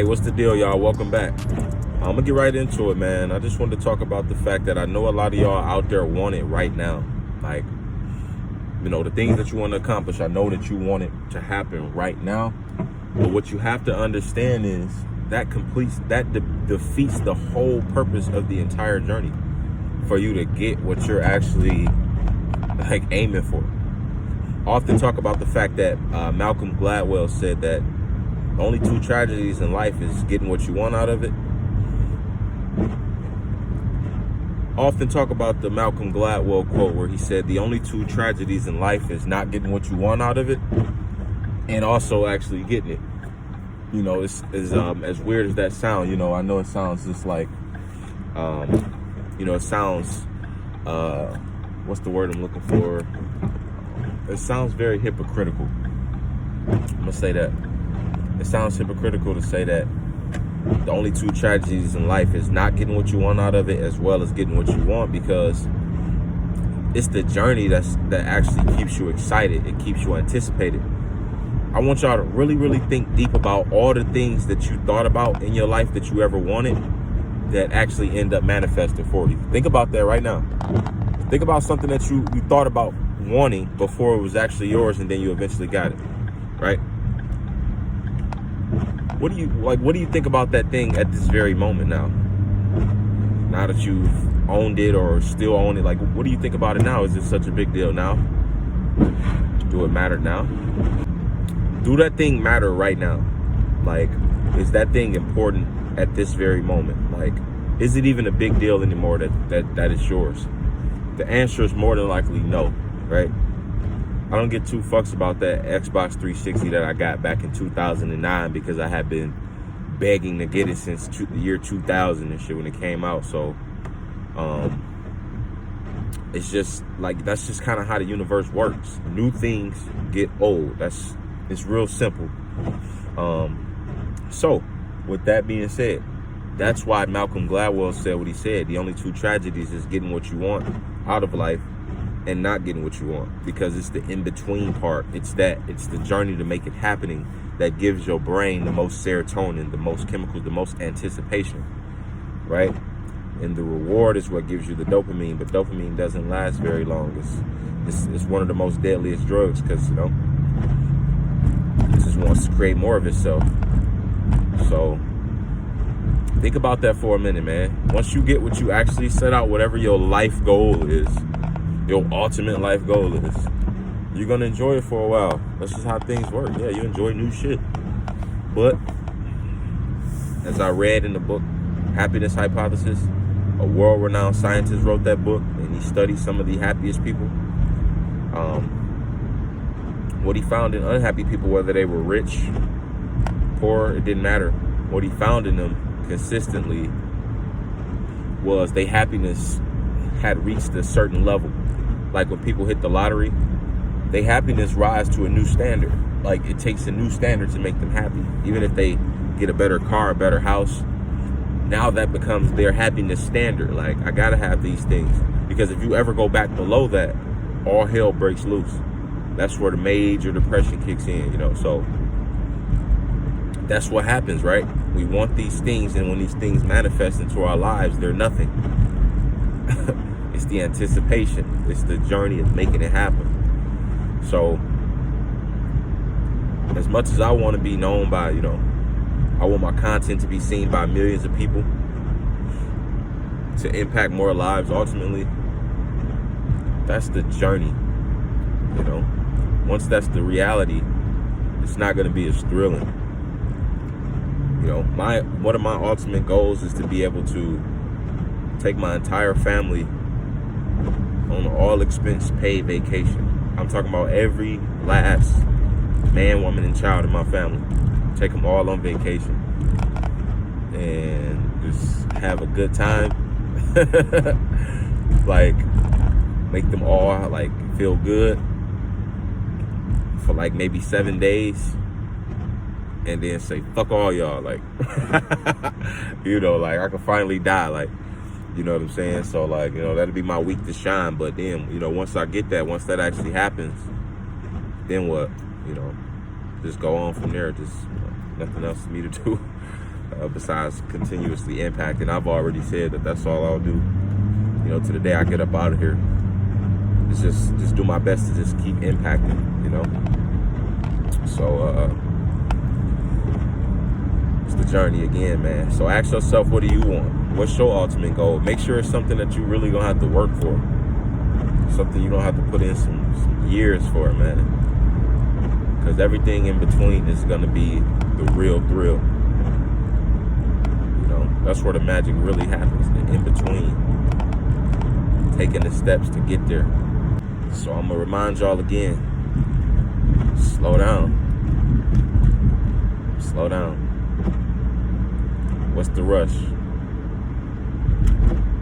Hey, what's the deal, y'all? Welcome back. I'm gonna get right into it, man. I just wanted to talk about the fact that I know a lot of y'all out there want it right now. Like, you know, the things that you want to accomplish, I know that you want it to happen right now. But what you have to understand is that defeats the whole purpose of the entire journey for you to get what you're actually like aiming for. I often talk about the fact that Malcolm Gladwell said that the only two tragedies in life is getting what you want out of it. I often talk about the Malcolm Gladwell quote where he said the only two tragedies in life is not getting what you want out of it and also actually getting it. You know, it's as weird as that sounds. You know, I know it sounds just like, you know, it sounds, what's the word I'm looking for? It sounds very hypocritical. I'm gonna say that. It sounds hypocritical to say that the only two tragedies in life is not getting what you want out of it as well as getting what you want, because it's the journey that actually keeps you excited. It keeps you anticipated. I want y'all to really, really think deep about all the things that you thought about in your life that you ever wanted that actually end up manifesting for you. Think about that right now. Think about something that you thought about wanting before it was actually yours and then you eventually got it, right? What do you think about that thing at this very moment now? Now that you've owned it or still own it, like, what do you think about it now? Is it such a big deal now? Do it matter now? Do that thing matter right now? Like, is that thing important at this very moment? Like, is it even a big deal anymore that it's yours? The answer is more than likely no, right? I don't get two fucks about that Xbox 360 that I got back in 2009 because I had been begging to get it since the year 2000 and shit when it came out. So, it's just like, that's just kind of how the universe works. New things get old. It's real simple. So, with that being said, that's why Malcolm Gladwell said what he said. The only two tragedies is getting what you want out of life and not getting what you want, because it's the in-between part. It's the journey to make it happening that gives your brain the most serotonin, the most chemicals, the most anticipation, right? And the reward is what gives you the dopamine, but dopamine doesn't last very long. It's one of the most deadliest drugs because, you know, it just wants to create more of itself. So think about that for a minute, man. Once you get what you actually set out, whatever your life goal is, your ultimate life goal is, you're gonna enjoy it for a while. That's just how things work. Yeah, you enjoy new shit. But as I read in the book Happiness Hypothesis, a world-renowned scientist wrote that book, and he studied some of the happiest people. What he found in unhappy people, whether they were rich, poor, it didn't matter. What he found in them consistently was their happiness had reached a certain level. Like when people hit the lottery, their happiness rise to a new standard. Like, it takes a new standard to make them happy. Even if they get a better car, a better house, now that becomes their happiness standard. Like, I gotta have these things, because if you ever go back below that, all hell breaks loose. That's where the major depression kicks in, you know. So that's what happens, right? We want these things, and when these things manifest into our lives, they're nothing. It's the anticipation. It's the journey of making it happen. So, as much as I want to be known by, you know, I want my content to be seen by millions of people, to impact more lives ultimately, that's the journey, you know. Once that's the reality, it's not going to be as thrilling. You know, one of my ultimate goals is to be able to take my entire family on an all expense paid vacation. I'm talking about every last man, woman, and child in my family. Take them all on vacation and just have a good time. Like, make them all like feel good for like maybe 7 days, and then say fuck all y'all. Like, you know, like I can finally die. Like, you know what I'm saying? So, like, you know, that'll be my week to shine. But then, you know, once I get that, once that actually happens, then what? You know, just go on from there. Just, you know, nothing else for me to do. besides continuously impacting. I've already said that that's all I'll do. You know, to the day I get up out of here, it's just do my best to just keep impacting. You know, so it's the journey again, man. So ask yourself, what do you want? What's your ultimate goal? Make sure it's something that you really gonna have to work for, something you don't have to put in some years for, man. Because everything in between is gonna be the real thrill. You know, that's where the magic really happens, the in between, taking the steps to get there. So I'm gonna remind y'all again, slow down. Slow down. What's the rush?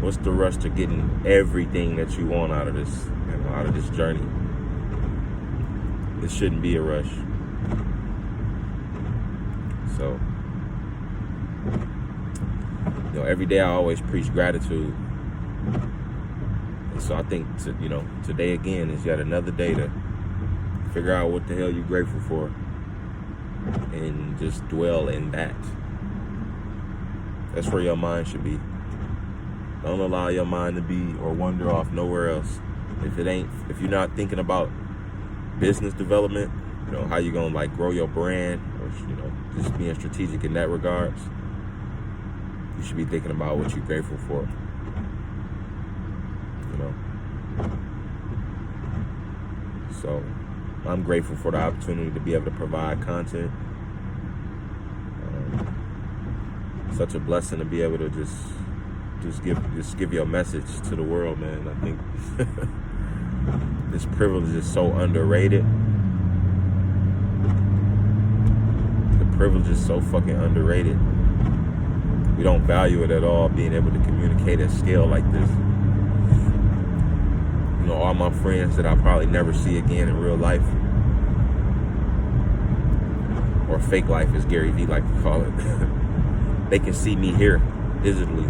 What's the rush to getting everything that you want out of this, you know, out of this journey? It shouldn't be a rush. So, you know, every day I always preach gratitude. And so I think, you know, today again is yet another day to figure out what the hell you're grateful for and just dwell in that. That's where your mind should be. Don't allow your mind to be or wander off nowhere else. If you're not thinking about business development, you know, how you gonna like grow your brand, or, you know, just being strategic in that regards, you should be thinking about what you're grateful for. You know. So I'm grateful for the opportunity to be able to provide content. Such a blessing to be able to just give your message to the world, man. I think this privilege is so underrated. The privilege is so fucking underrated. We don't value it at all, being able to communicate at scale like this. You know, all my friends that I'll probably never see again in real life, or fake life as Gary Vee like to call it. They can see me here digitally.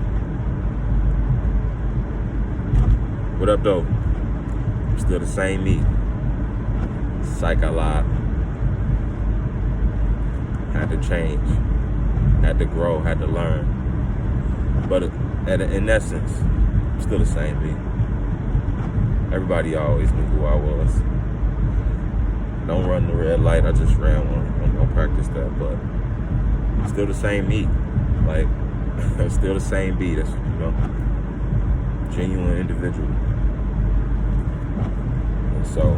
What up, though? I'm still the same me. Psych, I lied. Had to change. Had to grow. Had to learn. But in essence, I'm still the same me. Everybody always knew who I was. Don't run the red light. I just ran one. I'm gonna practice that, but still the same me. Like, still the same beat. That's, you know, genuine individual. And so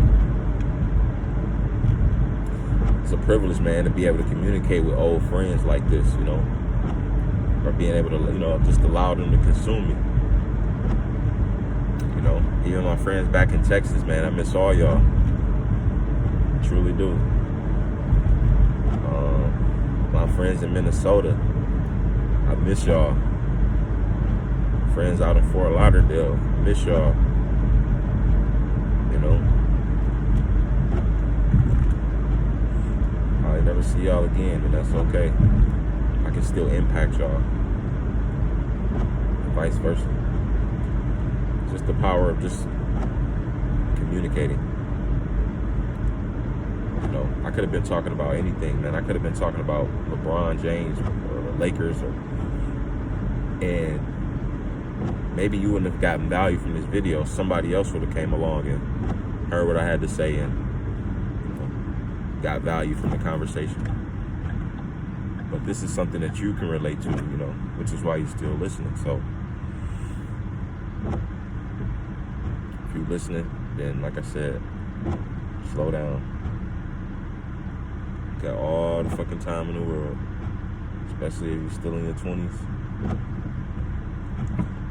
it's a privilege, man, to be able to communicate with old friends like this, you know, or being able to, you know, just allow them to consume me. You know, even my friends back in Texas, man, I miss all y'all. I truly do. My friends in Minnesota, I miss y'all. Friends out in Fort Lauderdale, I miss y'all. You know, I'll never see y'all again, and that's okay. I can still impact y'all, and vice versa. Just the power of just communicating. You know, I could have been talking about anything, man. I could have been talking about LeBron James or the Lakers, and maybe you wouldn't have gotten value from this video. Somebody else would have came along and heard what I had to say and, you know, got value from the conversation. But this is something that you can relate to, you know, which is why you're still listening. So if you're listening, then like I said, slow down. You got all the fucking time in the world, especially if you're still in your 20s,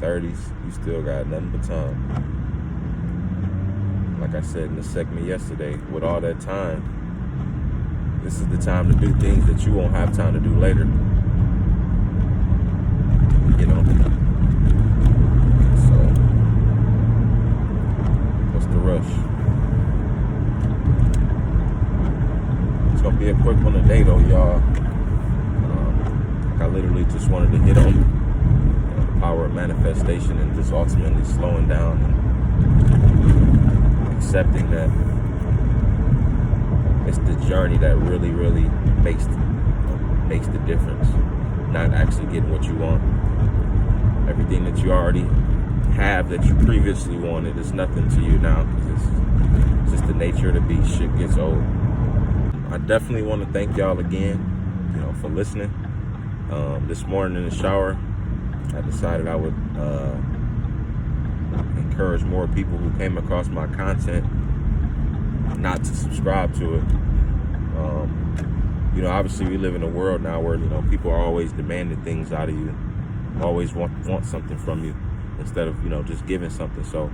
30s, you still got nothing but time. Like I said in the segment yesterday, with all that time, this is the time to do things that you won't have time to do later. You know? So, what's the rush? It's gonna be a quick one today though, y'all. I literally just wanted to hit on the power of manifestation and just ultimately slowing down and accepting that it's the journey that really, really makes the difference. not actually getting what you want. Everything that you already have that you previously wanted is nothing to you now, because it's just the nature of the beast. Shit gets old. I definitely want to thank y'all again, for listening. This morning in the shower, I decided I would encourage more people who came across my content not to subscribe to it. Obviously we live in a world now where, people are always demanding things out of you, always want something from you instead of, just giving something. So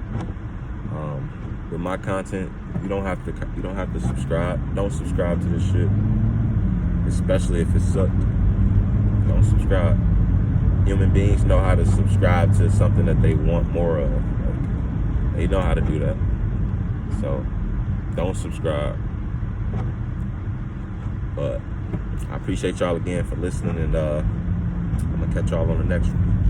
with my content, you don't have to subscribe. Don't subscribe to this shit, especially if it sucked. Don't subscribe. Human beings know how to subscribe to something that they want more of. They know how to do that. So don't subscribe. But I appreciate y'all again for listening, and I'm gonna catch y'all on the next one.